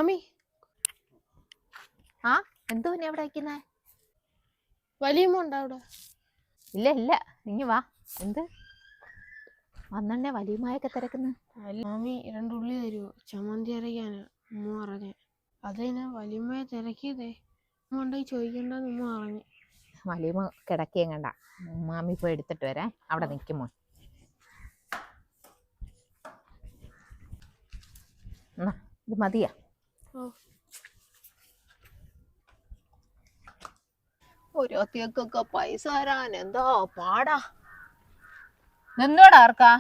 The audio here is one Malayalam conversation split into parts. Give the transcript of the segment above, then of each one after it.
മാമി ആ എന്തോ നീ അവിടെ വയ്ക്കുന്നേ? വലിയമ്മ ഉണ്ടോ അവിടെ? ഇല്ല ഇല്ല, ഇനി വാ. എന്ത് വന്നെ വലിയമായൊക്കെ തിരക്കുന്നു? മാമി 2 ഉള്ളി തരുമോ? ചമ്മന്തി അരയ്ക്കാനാ ഉമ്മ പറഞ്ഞേ. അതേനാ വലിയമ്മയെ തിരക്കിയതേ. ഉമ്മ ഉണ്ടെങ്കിൽ ചോദിക്കണ്ടെന്ന് ഉമ്മ പറഞ്ഞു. വലിയമ്മ കിടക്കുകയും കണ്ട. മാമി പോയി എടുത്തിട്ട് വരാൻ. അവിടെ നിൽക്കുമോ? ഇത് മതിയാ? ഓരോത്തിയൊക്കെ പൈസ തരാൻ എന്തോ പാടാ. എന്തോടാ ആർക്കാ?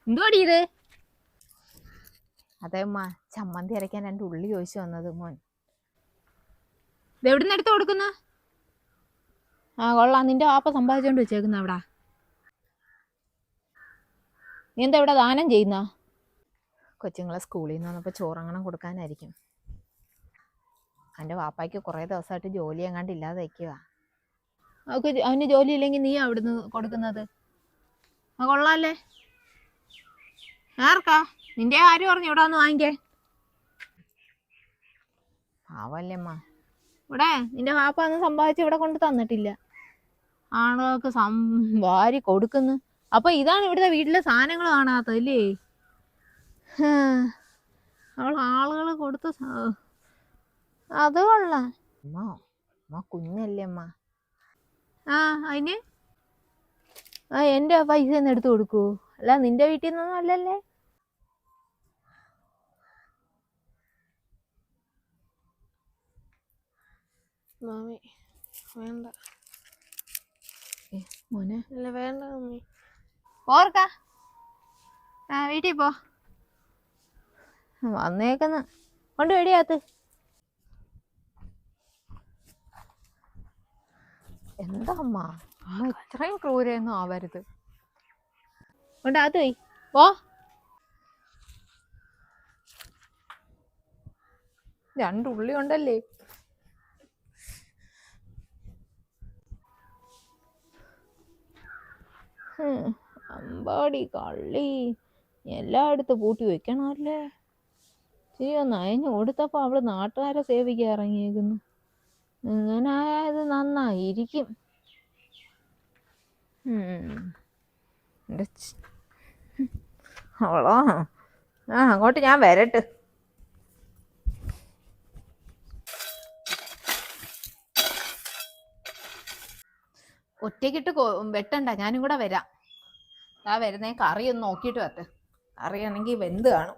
എന്തോടി ഇത്? അതേ ചമ്മന്തി അരയ്ക്കാൻ 2 ഉള്ളി ചോദിച്ചു വന്നത് മോൻ. ഇതെവിടുന്ന് എടുത്ത് കൊടുക്കുന്ന? ആ കൊള്ളാം, നിന്റെ വാപ്പ സമ്പാദിച്ചോണ്ട് വെച്ചേക്കുന്ന അവിടെ. നീ എന്താ ഇവിടെ ദാനം ചെയ്യുന്ന? കൊച്ചുങ്ങളെ സ്കൂളിൽ നിന്ന് വന്നപ്പോൾ ചോറങ്ങനെ കൊടുക്കാനായിരിക്കും. എൻ്റെ വാപ്പായ്ക്ക് കുറേ ദിവസമായിട്ട് ജോലി എങ്ങാണ്ട് ഇല്ലാതെ വയ്ക്കുക. അവന് ജോലി ഇല്ലെങ്കിൽ നീ അവിടുന്ന് കൊടുക്കുന്നത്? ആ കൊള്ളാല്ലേ. ആർക്കാ? നിന്റെ ആരും പറഞ്ഞു ഇവിടെ വന്ന് വാങ്ങിക്കേ? പാവല്ലേമ്മ. ഇവിടെ നിന്റെ വാപ്പ ഒന്നും സമ്പാദിച്ച് ഇവിടെ കൊണ്ട് തന്നിട്ടില്ല. ആളുകൾക്ക് വാരി കൊടുക്കുന്നു. അപ്പൊ ഇതാണ് ഇവിടുത്തെ വീട്ടിലെ സാധനങ്ങൾ കാണാത്തല്ലേ? അവൾ ആളുകൾ കൊടുത്ത അത് കൊള്ളാം. അമ്മ കുഞ്ഞല്ലേ അമ്മ. ആ അതിന് എൻ്റെ പൈസ ഒന്ന് എടുത്ത് കൊടുക്കൂ. അല്ല നിന്റെ വീട്ടിൽ നിന്നൊന്നും അല്ലല്ലേ? മാമി വേണ്ട. മോനെ അല്ല വേണ്ട മമ്മി. ഓർക്കാ വീട്ടിൽ പോ. വന്നേക്കുന്ന കൊണ്ട് വെടിയാത്ത്. എന്താ അമ്മ ഇത്രയും ക്രൂരൊന്നും ആവരുത്. കൊണ്ട് അത് പോയി പോ. 2 ഉള്ളി ഉണ്ടല്ലേ? അമ്പാടി കള്ളി എല്ലായിടത്തും പൂട്ടി വെക്കണമല്ലേ. ശരി, ഒന്ന് അയഞ്ഞു കൊടുത്തപ്പോ അവള് നാട്ടുകാരെ സേവിക്കാൻ ഇറങ്ങിയേക്കുന്നു. ഇങ്ങനെ ആയത് നന്നായിരിക്കും. അവളോ അങ്ങോട്ട് ഞാൻ വരട്ടെ. ഒറ്റയ്ക്കിട്ട് വെട്ടണ്ട, ഞാനും കൂടെ വരാം. ആ വരുന്നേ കറി ഒന്ന് നോക്കിയിട്ട് വരട്ടെ. കറിയാണെങ്കിൽ വെന്ത് കാണും.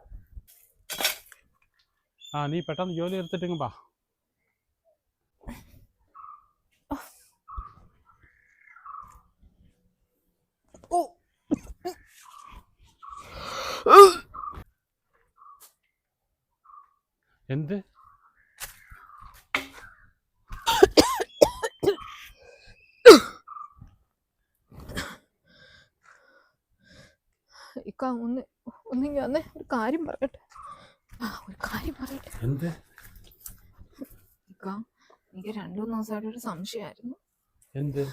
നീ പെട്ടെന്ന് ജോലി എടുത്തിട്ട് വാ. എന്ത് ഇക്ക ഒന്നെങ്കിൽ വന്നേ, ഒരു കാര്യം പറയട്ടെ. എന്ത് ഇക്ക, എനിക്ക് 2-3 ദിവസമായിട്ട് ഒരു സംശയമായിരുന്നു. എന്ത്?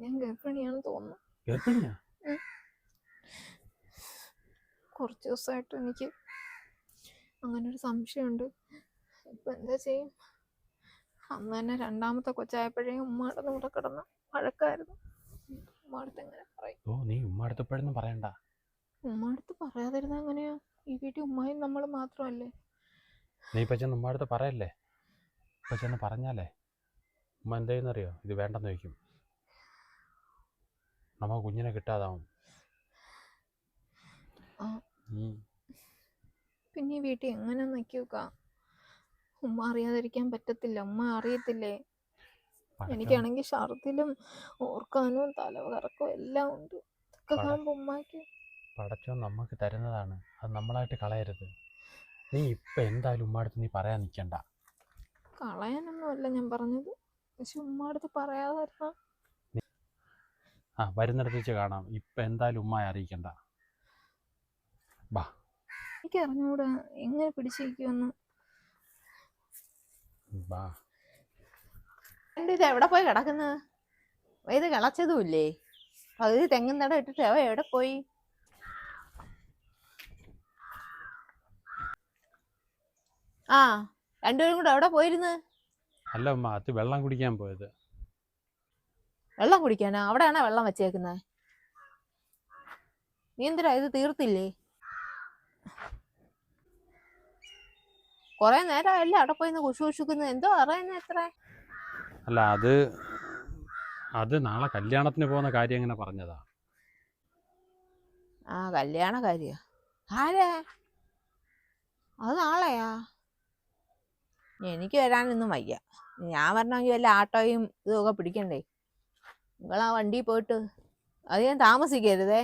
ഞാൻ ഗർഭിണിയാണെന്ന് തോന്നുന്നു. ഗർഭിണിയാ? കുറച്ച് ദിവസമായിട്ട് എനിക്ക് അങ്ങനെ ഒരു സംശയമുണ്ട്. ഇപ്പൊ എന്താ ചെയ്യും? അന്ന് തന്നെ 2ാമത്തെ കൊച്ചായപ്പോഴേ ഉമ്മാടെ കൂടെ കിടന്ന് വഴക്കായിരുന്നു. ഉമ്മാടുത്ത് എങ്ങനെ പറയും? നീ ഉമ്മാടുത്തപ്പോഴൊന്നും പറയണ്ട. ഉമ്മാടുത്ത് പറയാതിരുന്ന എങ്ങനെയാ? ഈ വീട്ടിൽ ഉമ്മായും നമ്മൾ മാത്രമല്ലേ. നീ ഇപ്പൊ ചെന്ന് ഉമ്മാടുത്ത് പറയല്ലേ? ഇപ്പൊ ചെന്ന് പറഞ്ഞാലേ ഉമ്മ എന്തെയ്യുന്നറിയോ? ഇത് വേണ്ടെന്ന് വയ്ക്കും. നമ്മ കുഞ്ഞിനെ കിട്ടാതാവും. പിന്നെ ഈ വീട്ടിൽ എങ്ങനെ നിൽക്കുക? ഉമ്മ അറിയാതിരിക്കാൻ പറ്റത്തില്ല. ഉമ്മ അറിയത്തില്ലേ? എനിക്കാണെങ്കിൽ ഛർദിലും ഓർക്കാനും തലകറക്കവും എല്ലാം ഉണ്ട്. ഇതൊക്കെ കാണുമ്പോ ഉമ്മാക്ക് പടച്ചോൻ നമുക്ക് തരുന്നതാണ്, അത് നമ്മളായിട്ട് കളയരുത്. നീ ഇപ്പൊ എന്തായാലും ഉമ്മാടുത്ത് നീ പറയാൻ നിൽക്കണ്ട. കളയാനൊന്നും അല്ല ഞാൻ പറഞ്ഞത്, പക്ഷെ ഉമ്മാടുത്ത് പറയാതിരുന്ന വരുന്നിടത്ത് വെച്ച് കാണാം. ഇപ്പൊ എന്തായാലും ഉമ്മയെ അറിയിക്കണ്ട. ബാ. എനിക്ക് അറിഞ്ഞൂടാ എങ്ങനെ പിടിച്ചിരിക്കുമെന്ന്. ഇത് എവിടെ പോയി കിടക്കുന്നത്? ഇത് കിളച്ചതുമില്ലേ? പകുതി തെങ്ങും തടം ഇട്ടിട്ട് അവ എവിടെ പോയി? ആ, രണ്ടുപേരും കൂടെ എവിടെ പോയിരുന്നു? അല്ല ഉമ്മ, അത് വെള്ളം കുടിക്കാൻ പോയത്. വെള്ളം കുടിക്കാനാ? അവിടെയാണോ വെള്ളം വെച്ചേക്കുന്നത്? നീ എന്തിനാ ഇത് തീർത്തില്ലേ? കൊറേ നേരമായല്ലേ അവിടെ പോയിന്ന് കുശുകുശുക്കുന്നത്? എന്തോ പറയുന്നത് എത്ര? അല്ല, അത് നാളെ കല്യാണത്തിന് പോകുന്ന കാര്യം എങ്ങനെ പറഞ്ഞതാ. ആ, കല്യാണ കാര്യ. ആരാ അത്? നാളെയാ? എനിക്ക് വരാനൊന്നും വയ്യ. ഞാൻ വരണമെങ്കിൽ വല്ല ആട്ടോയും ഇതൊക്കെ പിടിക്കണ്ടേ. നിങ്ങളാ വണ്ടിയിൽ പോയിട്ട് അധികം താമസിക്കരുതേ.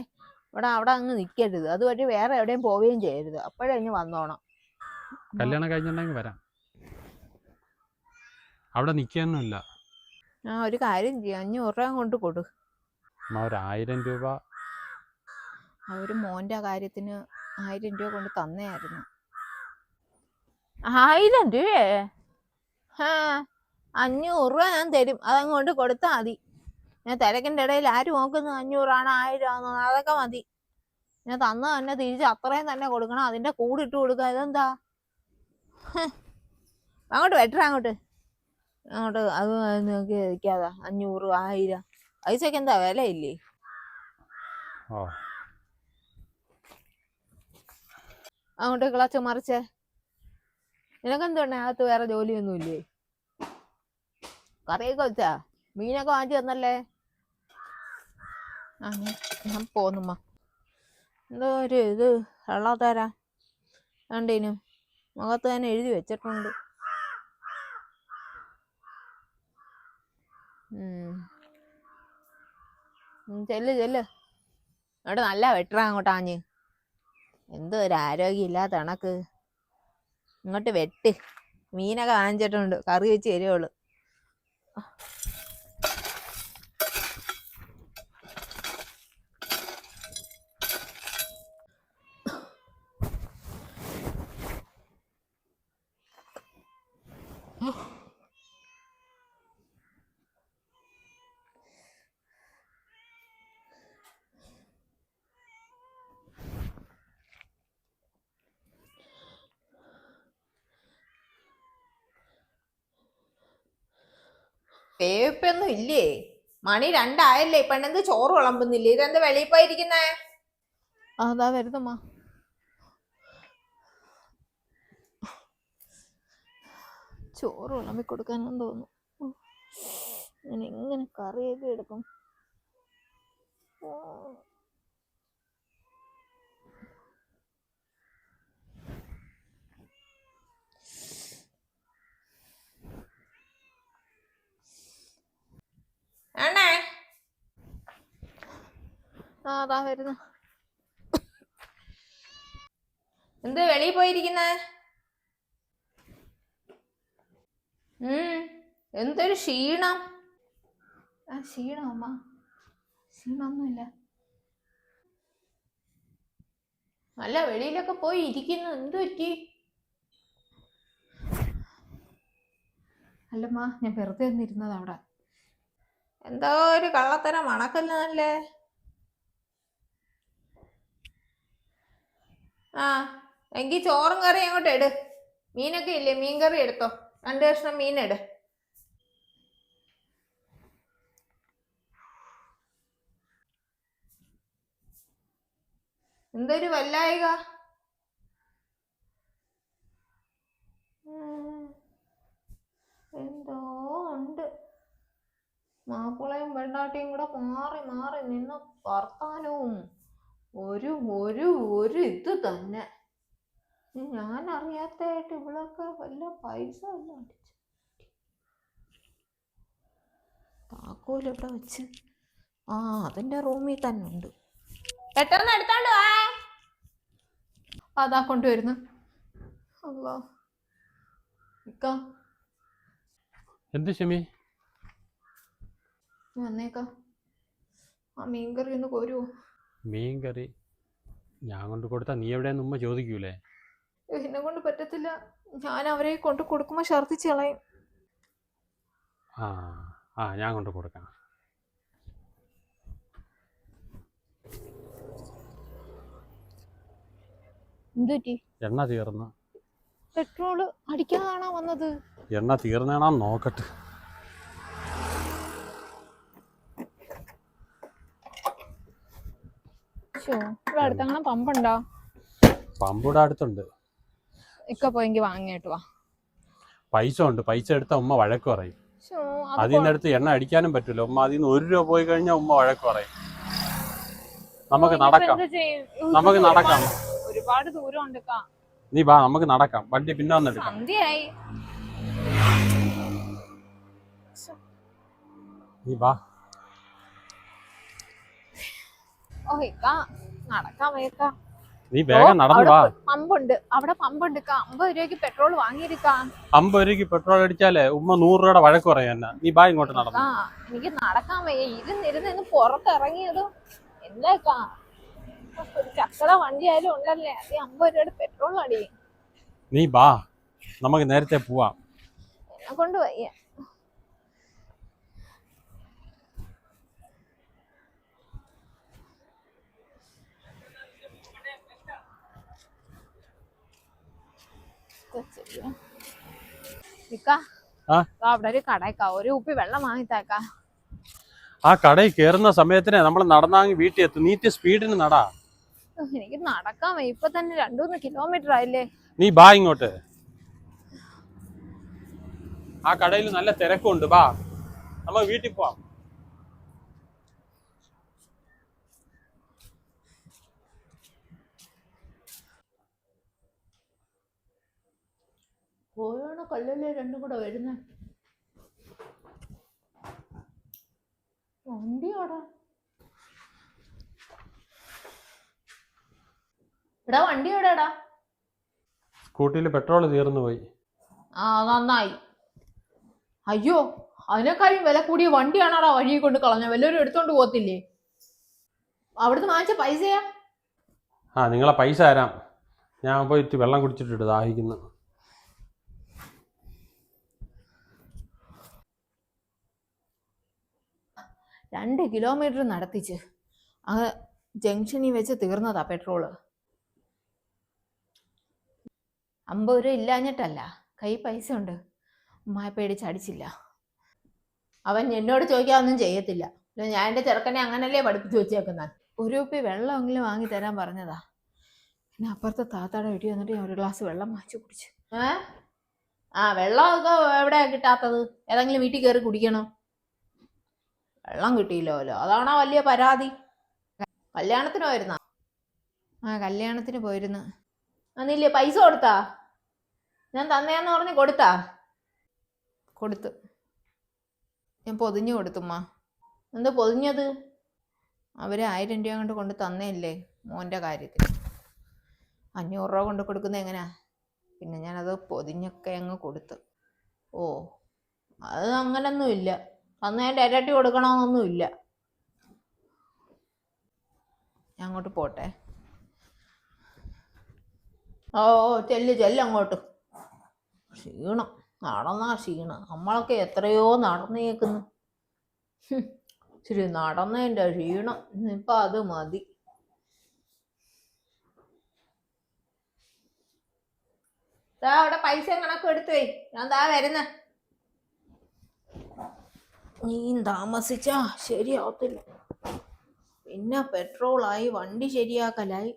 അവിടെ അങ്ങ് നിൽക്കരുത്. അതുവഴി വേറെ എവിടെയും പോവുകയും ചെയ്യരുത്. അപ്പോഴേ ഇനി വന്നോണം. കല്യാണം കഴിഞ്ഞിട്ടുണ്ടെങ്കിൽ വരാം. അവിടെ നിൽക്കാനൊന്നുമില്ല. ആ, ഒരു കാര്യം ചെയ്യാം, 500 രൂപ കൊണ്ട് കൊടു. അമ്മ, ഒരു 1000 രൂപ. ഒരു മോൻ്റെ കാര്യത്തിന് 1000 രൂപ കൊണ്ട് തന്നെയായിരുന്നു. 1000 രൂപയേ? ആ, 500 രൂപ ഞാൻ തരും. അതങ്ങോട്ട് കൊടുത്താൽ മതി. ഞാൻ തിരക്കിൻ്റെ ഇടയിൽ ആര് നോക്കുന്നു 500 ആണോ 1000 ആണോ? അതൊക്കെ മതി. ഞാൻ തന്ന തന്നെ തിരിച്ച് അത്രയും തന്നെ കൊടുക്കണം. അതിൻ്റെ കൂടിട്ട് കൊടുക്കുക. ഇതെന്താ? അങ്ങോട്ട് വെട്ടറ, അങ്ങോട്ട് അത് നോക്കി ഇരിക്കാതെ 500 1000 പൈസക്ക് എന്താ വിലയില്ലേ? ഓ, അങ്ങോട്ട് കിളച്ച് മറിച്ചേ. നിനക്കെന്തുണ്ട് അകത്ത് വേറെ ജോലിയൊന്നുമില്ലേ? കറിയൊക്കെ വെച്ചാ? മീനൊക്കെ വാങ്ങിച്ചു തന്നല്ലേ? ആ, ഞാൻ പോന്നുമ്മ. എന്തോ ഒരു ഇത് വെള്ളം തരാം വേണ്ടേനും മുഖത്ത് തന്നെ എഴുതി വെച്ചിട്ടുണ്ട്. ചെല്ല് അവിടെ നല്ല വെട്ടറ. അങ്ങോട്ടാഞ്ഞ് എന്തോ ഒരു ആരോഗ്യമില്ലാത്ത കണക്ക്. ഇങ്ങോട്ട് വെട്ട്. മീനൊക്കെ വാങ്ങിച്ചിട്ടുണ്ട്, കറി വെച്ച് തരുവുള്ളു. വേപ്പൊന്നും ഇല്ലേ? മണി 2 ആയല്ലേ? പെണ്ണെന്ത് ചോറ് വിളമ്പുന്നില്ലേ? ഇതെന്ത് വെളിയിൽ പോയിരിക്കുന്നേ? അതാ വരുന്നമ്മ. ചോറ് വിളമ്പി കൊടുക്കാനെന്ന് തോന്നുന്നു. ഞാൻ എങ്ങനെ കറിയൊക്കെ എടുക്കും? ആണേ, അതാ വരുന്നു. എന്ത് വെളിയിൽ പോയിരിക്കുന്നേ? എന്തൊരു ക്ഷീണം. ക്ഷീണം അമ്മ? ക്ഷീണമൊന്നുമില്ല. അല്ല, വെളിയിലൊക്കെ പോയി ഇരിക്കുന്നു. എന്ത് പറ്റി? അല്ലമ്മ, ഞാൻ വെറുതെ ഒന്നിരുന്നത് അവിടെ. എന്തോ ഒരു കള്ളത്തരം മണക്കുന്നല്ലേ? ആ, എങ്കിൽ ചോറും കറി അങ്ങോട്ട് ഇട്. മീനൊക്കെ ഇല്ലേ? മീൻ കറി എടുത്തോ. 2 കഷ്ണം മീനെട്. എന്തൊരു വല്ലായിക. എന്തോ ഉണ്ട്. മാപ്പിളയും പെണ്ടാട്ടിയും കൂടെ മാറി മാറി നിന്ന് വർത്താനവും ഒരു ഒരു ഒരു ഇത് തന്നെ. ഞാൻ അറിയാത്തായിട്ട് ഇവളൊക്കെ വല്ല പൈസ വല്ല അടിച്ചു. താക്കോൽ ഇവിടെ വെച്ച്. ആ, അതിൻ്റെ റൂമിൽ തന്നെ ഉണ്ട്. പെട്ടെന്ന് എടുത്തോണ്ട് വാ. അതാ കൊണ്ടുവരുന്നു. അല്ലോ ഇക്ക. എന്ത് ഷമി? വന്നേക്കാം. ആ മീൻകറി ഒന്ന് കോരുവോ? മീൻകറി ഞാൻ കൊണ്ട് കൊടുത്താൽ നീ എവിടെയെന്ന് ഉമ്മ ചോദിക്കൂലേ? എന്നെ കൊണ്ട് പറ്റത്തില്ല. ഞാൻ അവരെ കൊണ്ട് കൊടുക്കുമ്പോൾ ഛർദ്ദിച്ച് കളയും. ഞാൻ കൊണ്ട് കൊടുക്കാം. എന്തുപറ്റി? എണ്ണ തീർന്നു. പെട്രോള് അടിക്കാതാണോ വന്നത്? എണ്ണ തീർന്നേണാ നോക്കട്ടെ. ഇവിടെ അടുത്തങ്ങനെ പമ്പുണ്ടോ? പമ്പൂടെ അടുത്തുണ്ട്. ഇക്ക പോയെങ്കിൽ വാങ്ങിയിട്ട് വാ. പൈസ ഉണ്ട്, പൈസ എടുത്ത ഉമ്മ വഴക്ക് പറയും. അതിൽ നിന്നെടുത്ത് എണ്ണ അടിക്കാനും പറ്റൂല. ഉമ്മ അതിൽ നിന്ന് 1 രൂപ പോയി കഴിഞ്ഞാൽ ഉമ്മ വഴക്ക് പറയും. നമുക്ക് നടക്കാം, നമുക്ക് നടക്കാം. ഒരുപാട് ദൂരം ഉണ്ട്. നീ വാ, നമുക്ക് നടക്കാം. വണ്ടി പിന്നെ വന്നെടുക്കാം. സന്ധ്യയായി. നീ വാ. ഓ ഇക്ക നടക്കാൻ വയ്യക്ക. നീ വേഗം നടന്നു വാ. പമ്പുണ്ട്, അവിടെ പമ്പുണ്ട്. 50 രൂപയ്ക്ക് പെട്രോൾ വാങ്ങിയിരിക്കാം. 50 രൂപയ്ക്ക് പെട്രോൾ അടിച്ചാലേ ഉമ്മ 100 രൂപയുടെ വഴക്ക് പറയാൻ എന്നാ. നീ ബാ ഇങ്ങോട്ട് നടന്നു. എനിക്ക് നടക്കാൻ വയ്യ. ഇരുന്ന് പുറത്തിറങ്ങിയത് എന്താക്കാ? ഒരു ചക്കട വണ്ടി ആയാലും ഉണ്ടല്ലേ, അത് 50 രൂപയുടെ പെട്രോൾ അടി. നീ ബാ, നമുക്ക് നേരത്തെ പോവാം. എന്നെ കൊണ്ട് വയ്യ. അവിടെ ഒരു കടയ്ക്കാ, 1 കുപ്പി വെള്ളം വാങ്ങിത്തേക്കാ. ആ കടയിൽ കയറുന്ന സമയത്തിനെ നമ്മൾ നടന്നാങ്ങി വീട്ടിൽ എത്തും. നീറ്റ് സ്പീഡിന് നടാ. എനിക്ക് നടക്കാൻ വയ്യ. ഇപ്പൊ തന്നെ 2-3 കിലോമീറ്റർ ആയില്ലേ. നീ ബാ ഇങ്ങോട്ട്. ആ കടയിൽ നല്ല തിരക്കുണ്ട്. ബാ, നമ്മൾ വീട്ടിൽ പോവാം. പോയാണോ കല്ലല്ലേ രണ്ടും കൂടെ വരുന്നേ? വണ്ടിയാടാ. എടാ വണ്ടി എവിടെടാ? സ്കൂട്ടിയിൽ പെട്രോൾ തീർന്നു പോയി. ആ നന്നായി. അയ്യോ, അതിനേക്കാളും വില കൂടിയ വണ്ടിയാണോടാ വഴി കൊണ്ട് കളഞ്ഞ? വല്ലവരും എടുത്തോണ്ട് പോകത്തില്ലേ? അവിടുന്ന് വാങ്ങിച്ച പൈസയാ? ആ, നിങ്ങളെ പൈസ തരാം. ഞാൻ പോയിട്ട് വെള്ളം കുടിച്ചിട്ട് ദാഹിക്കുന്നു. രണ്ട് കിലോമീറ്റർ നടത്തിച്ച് ആ ജംഗ്ഷനിൽ വെച്ച് തീർന്നതാ പെട്രോള്. 50 രൂപ ഇല്ലാഞ്ഞിട്ടല്ല, കൈ പൈസ ഉണ്ട്. ഉമ്മായ പേടിച്ചടിച്ചില്ല. അവൻ എന്നോട് ചോദിക്കാതൊന്നും ചെയ്യത്തില്ല. ഞാൻ എൻ്റെ ചെറുക്കനെ അങ്ങനല്ലേ പഠിപ്പിച്ചു വെച്ചേക്കുന്ന. 1 കുപ്പി വെള്ളമെങ്കിലും വാങ്ങി തരാൻ പറഞ്ഞതാ. പിന്നെ അപ്പുറത്തെ താത്താടെ വീട്ടിൽ വന്നിട്ട് ഞാൻ 1 ഗ്ലാസ് വെള്ളം വാങ്ങിച്ചു കുടിച്ചു. ആ വെള്ളമൊക്കെ എവിടെയാ കിട്ടാത്തത്? ഏതെങ്കിലും വീട്ടിൽ കയറി കുടിക്കണോ? വെള്ളം കിട്ടിയില്ലോ, അതാണോ വലിയ പരാതി? കല്യാണത്തിന് പോയിരുന്ന? ആ കല്യാണത്തിന് പോയിരുന്നു. അന്നില്ലേ പൈസ കൊടുത്താ? ഞാൻ തന്നേന്ന് പറഞ്ഞ് കൊടുത്താ? കൊടുത്തു. ഞാൻ പൊതിഞ്ഞു കൊടുത്തുമ്മ. എന്താ പൊതിഞ്ഞത്? അവര് 1000 രൂപ കൊണ്ട് തന്നേല്ലേ മോൻ്റെ കാര്യത്തിൽ. 500 രൂപ കൊണ്ട് കൊടുക്കുന്നത് എങ്ങനെയാ? പിന്നെ ഞാനത് പൊതിഞ്ഞൊക്കെ അങ്ങ് കൊടുത്തു. ഓ അത് അങ്ങനൊന്നും ഇല്ല, തന്നതിൻ്റെ ഇരട്ടി കൊടുക്കണമെന്നൊന്നും ഇല്ല. ഞാൻ അങ്ങോട്ട് പോട്ടെ. ഓ ചെല്ലങ്ങോട്ട്. ക്ഷീണം, നടന്നാ ക്ഷീണം. നമ്മളൊക്കെ എത്രയോ നടന്നേക്കുന്നു. ഇച്ചിരി നടന്നതിൻ്റെ ക്ഷീണം. ഇപ്പം അത് മതി. അവിടെ പൈസ കണക്ക് എടുത്തുവേ, ഞാൻ വരുന്ന. നീ താമസിച്ചാ ശരിയാവത്തില്ല. പിന്നെ പെട്രോളായി, വണ്ടി ശരിയാക്കലായി.